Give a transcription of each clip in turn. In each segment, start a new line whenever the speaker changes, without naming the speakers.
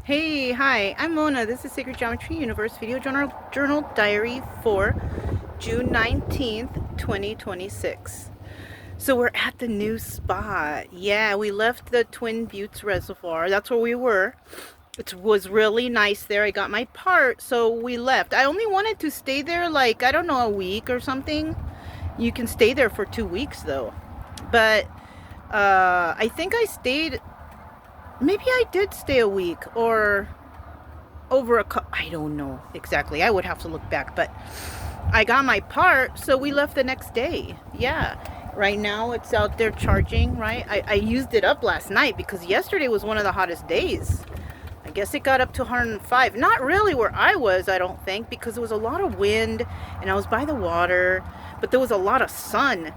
Hey, hi, I'm Mona. This is Sacred Geometry Universe Video Journal Diary for June 19th, 2026. So we're at the new spot. Yeah, we left the Twin Buttes Reservoir. That's where we were. It was really nice there. I got my part, so we left. I only wanted to stay there like, I don't know, a week or something. You can stay there for 2 weeks though. But I think I stayed, maybe I did stay a week or over I don't know exactly. I would have to look back, but I got my part, so we left the next day. Yeah. Right now it's out there charging, right? I used it up last night because yesterday was one of the hottest days. I guess it got up to 105. Not really where I was, I don't think, because there was a lot of wind and I was by the water, but there was a lot of sun.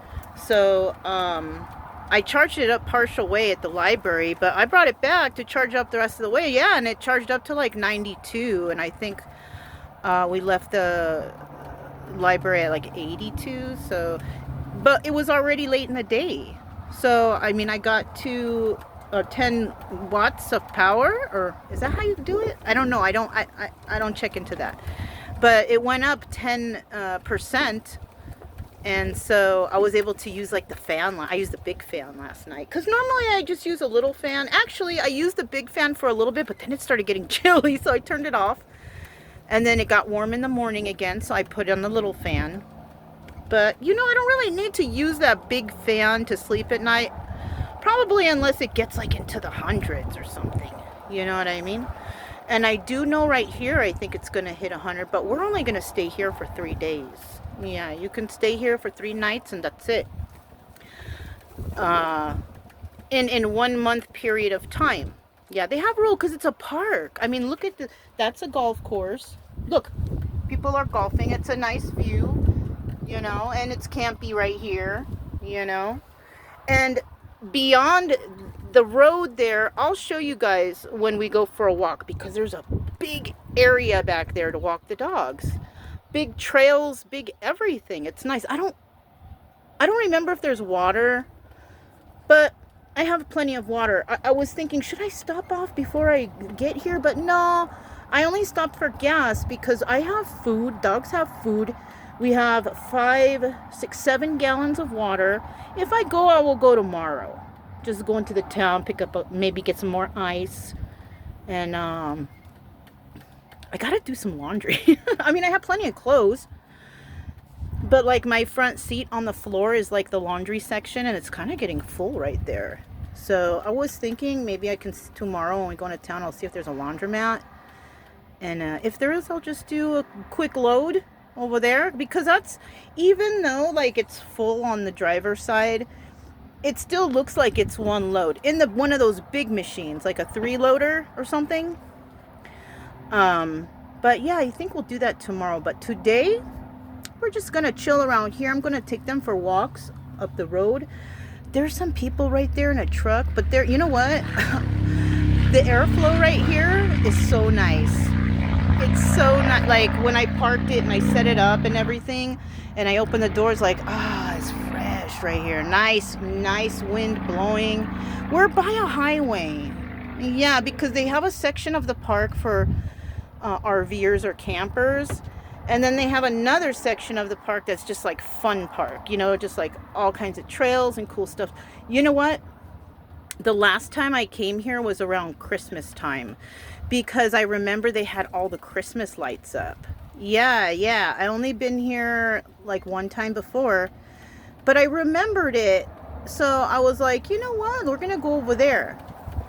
So, I charged it up partial way at the library, but I brought it back to charge up the rest of the way. Yeah, and it charged up to like 92, and I think we left the library at like 82. So, but it was already late in the day. So, I mean, I got to 10 watts of power, or is that how you do it? I don't know. I don't check into that. But it went up 10%. And so I was able to use like the fan. I used the big fan last night because normally I just use a little fan. Actually, I used the big fan for a little bit, but then it started getting chilly, so I turned it off. And then it got warm in the morning again, so I put on the little fan. But you know, I don't really need to use that big fan to sleep at night. Probably unless it gets like into the hundreds or something. You know what I mean? And I do know right here, I think it's going to hit 100, but we're only going to stay here for 3 days. Yeah, you can stay here for 3 nights and that's it. In 1 month period of time. Yeah, they have a rule because it's a park. I mean, look at that's a golf course. Look, people are golfing. It's a nice view, you know, and it's campy right here, you know. And beyond the road there, I'll show you guys when we go for a walk because there's a big area back there to walk the dogs. Big trails, big everything. It's nice. I don't remember if there's water, but I have plenty of water. I was thinking, should I stop off before I get here? But no, I only stopped for gas because I have food. Dogs have food. We have 5, 6, 7 gallons of water. If I go, I will go tomorrow. Just go into the town, pick up, maybe get some more ice. And, I gotta do some laundry. I mean, I have plenty of clothes. But, like, my front seat on the floor is, like, the laundry section. And it's kind of getting full right there. So, I was thinking maybe I can, tomorrow when we go into town, I'll see if there's a laundromat. And if there is, I'll just do a quick load over there. Because that's, even though, like, it's full on the driver's side, it still looks like it's one load. In one of those big machines, like a 3-loader or something. But yeah, I think we'll do that tomorrow. But today, we're just going to chill around here. I'm going to take them for walks up the road. There's some people right there in a truck. But there, you know what? The airflow right here is so nice. It's so nice. Like when I parked it and I set it up and everything, and I opened the doors, like, it's fresh right here. Nice wind blowing. We're by a highway. Yeah, because they have a section of the park for RVers or campers. And then they have another section of the park that's just like fun park, you know, just like all kinds of trails and cool stuff. You know what? The last time I came here was around Christmas time because I remember they had all the Christmas lights up. Yeah. I only been here like one time before, but I remembered it. So I was like, you know what? We're going to go over there,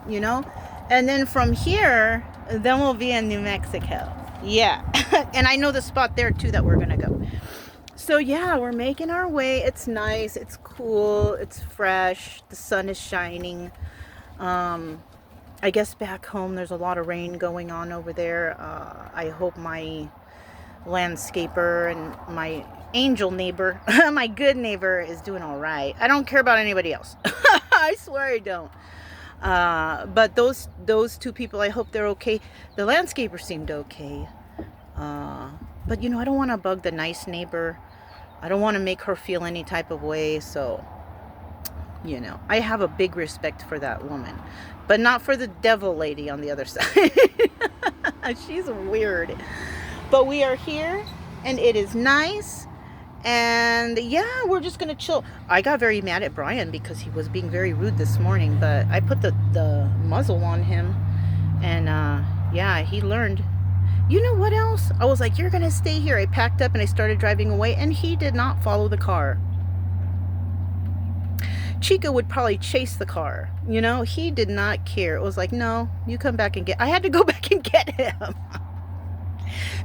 you know? And then from here, then we'll be in New Mexico. Yeah. And I know the spot there too that we're going to go. So yeah, we're making our way. It's nice. It's cool. It's fresh. The sun is shining. I guess back home there's a lot of rain going on over there. I hope my landscaper and my angel neighbor, my good neighbor, is doing all right. I don't care about anybody else. I swear I don't. But those 2 people, I hope they're okay. The landscaper seemed okay. But you know, I don't want to bug the nice neighbor. I don't want to make her feel any type of way. So You know, I have a big respect for that woman, but not for the devil lady on the other side. She's weird. But we are here, and it is nice. And yeah, we're just gonna chill. I got very mad at Brian because he was being very rude this morning, but I put the muzzle on him, and yeah, he learned. You know what else? I was like, you're gonna stay here. I packed up and I started driving away, and he did not follow the car. Chica would probably chase the car. You know, he did not care. It was like, no, you come back and get. I had to go back and get him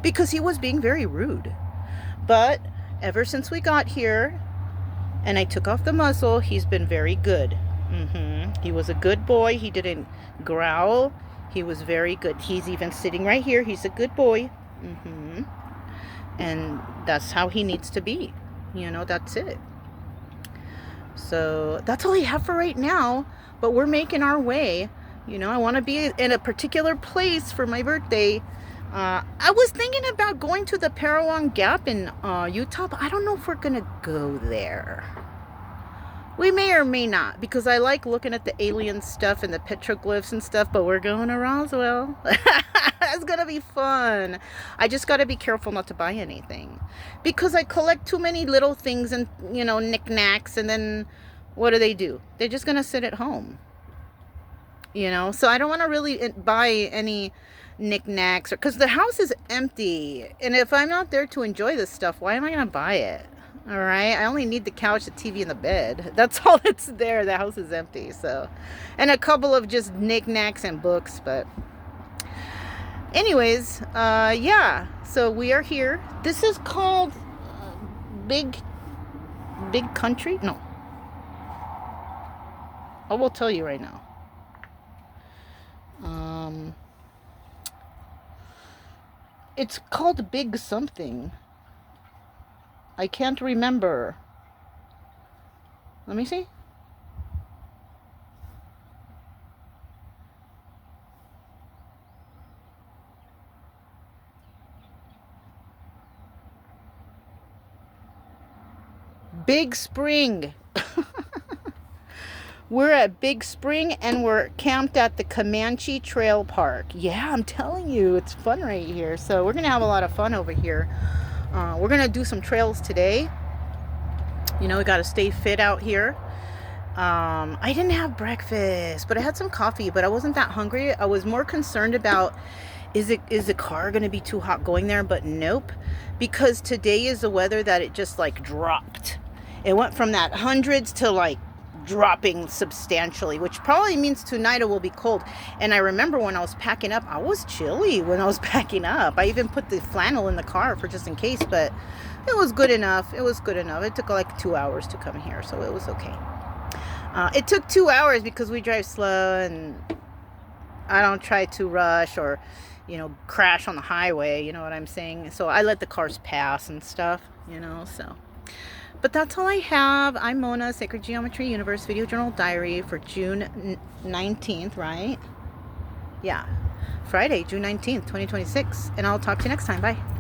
because he was being very rude. But ever since we got here and I took off the muzzle, he's been very good. He was a good boy. He didn't growl. He was very good. He's even sitting right here. He's a good boy. And that's how he needs to be. You know, that's it. So that's all I have for right now, but we're making our way. You know, I want to be in a particular place for my birthday. I was thinking about going to the Parowan Gap in Utah, but I don't know if we're gonna go there. We may or may not, because I like looking at the alien stuff and the petroglyphs and stuff, but we're going to Roswell. That's gonna be fun. I just gotta be careful not to buy anything, because I collect too many little things and, you know, knickknacks, and then what do? They're just gonna sit at home. You know, so I don't want to really buy any knickknacks, because the house is empty, and if I'm not there to enjoy this stuff, why am I gonna buy it? All right, I only need the couch, the TV, and the bed. That's all that's there. The house is empty. So, and a couple of just knickknacks and books. But anyways, yeah, so we are here. This is called Big Country. No, I will tell you right now. It's called Big something. I can't remember. Let me see. Big Spring. We're at Big Spring, and we're camped at the Comanche Trail Park. Yeah, I'm telling you, it's fun right here. So we're going to have a lot of fun over here. We're going to do some trails today. You know, we got to stay fit out here. I didn't have breakfast, but I had some coffee, but I wasn't that hungry. I was more concerned about, is the car going to be too hot going there? But nope, because today is the weather that it just like dropped. It went from that hundreds to like dropping substantially, which probably means tonight it will be cold. And I remember when I was packing up, I was chilly when I was packing up. I even put the flannel in the car for just in case, but it was good enough. It was good enough. It took like 2 hours to come here, so it was okay. It took 2 hours because we drive slow, and I don't try to rush or, you know, crash on the highway, you know what I'm saying? So I let the cars pass and stuff, you know, so. But that's all I have. I'm Mona, Sacred Geometry Universe Video Journal Diary for June 19th, right? Yeah. Friday, June 19th, 2026. And I'll talk to you next time. Bye.